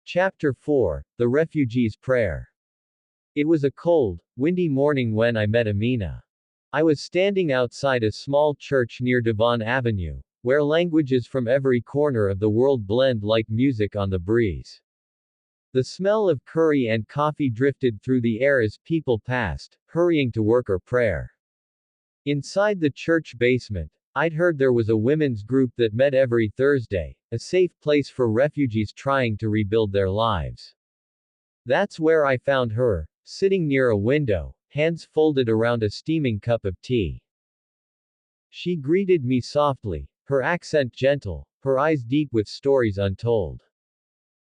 Chapter 4 The Refugee's Prayer. It was a cold, windy morning when I met Amina. I was standing outside a small church near Devon Avenue, where languages from every corner of the world blend like music on the breeze. The smell of curry and coffee drifted through the air as people passed, hurrying to work or prayer. Inside the church basement, I'd heard there was a women's group that met every Thursday, a safe place for refugees trying to rebuild their lives. That's where I found her, sitting near a window, hands folded around a steaming cup of tea. She greeted me softly, her accent gentle, her eyes deep with stories untold.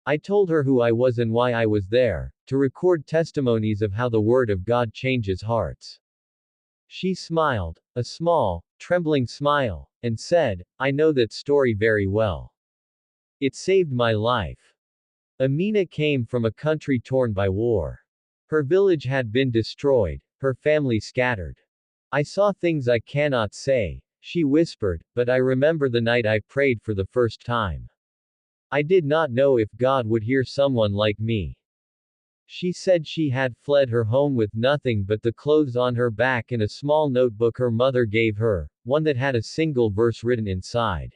I told her who I was and why I was there, to record testimonies of how the Word of God changes hearts. She smiled, a small, trembling smile, and said, "I know that story very well. It saved my life." Amina came from a country torn by war. Her village had been destroyed, her family scattered. "I saw things I cannot say," she whispered, "but I remember the night I prayed for the first time. I did not know if God would hear someone like me." She said she had fled her home with nothing but the clothes on her back and a small notebook her mother gave her, one that had a single verse written inside.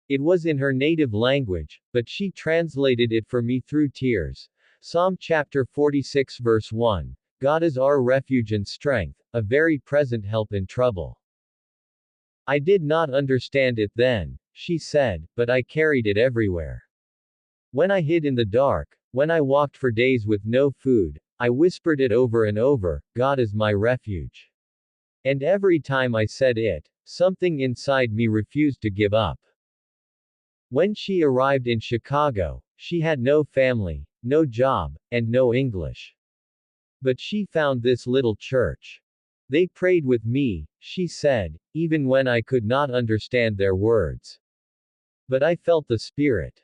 It was in her native language, but she translated it for me through tears. Psalm chapter 46 verse 1. God is our refuge and strength, a very present help in trouble. "I did not understand it then," she said, "but I carried it everywhere. When I hid in the dark, when I walked for days with no food, I whispered it over and over, God is my refuge. And every time I said it, something inside me refused to give up." When she arrived in Chicago, she had no family, no job, and no English. But she found this little church. "They prayed with me," she said, "even when I could not understand their words. But I felt the Spirit.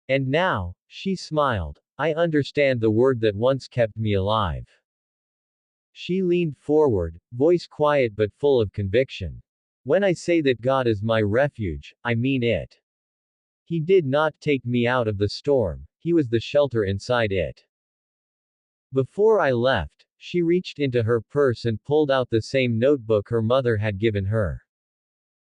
And now," she smiled, "I understand the word that once kept me alive." She leaned forward, voice quiet but full of conviction. "When I say that God is my refuge, I mean it. He did not take me out of the storm, He was the shelter inside it." Before I left, she reached into her purse and pulled out the same notebook her mother had given her.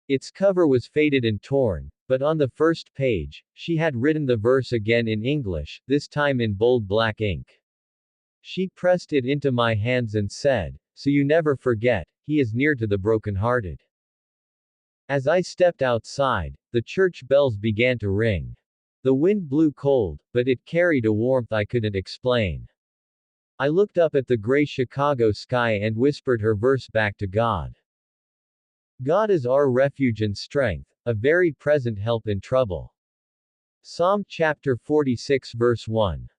Its cover was faded and torn, but on the first page, she had written the verse again in English, this time in bold black ink. She pressed it into my hands and said, "So you never forget, He is near to the brokenhearted." As I stepped outside, the church bells began to ring. The wind blew cold, but it carried a warmth I couldn't explain. I looked up at the gray Chicago sky and whispered her verse back to God. God is our refuge and strength, a very present help in trouble. Psalm chapter 46 verse 1.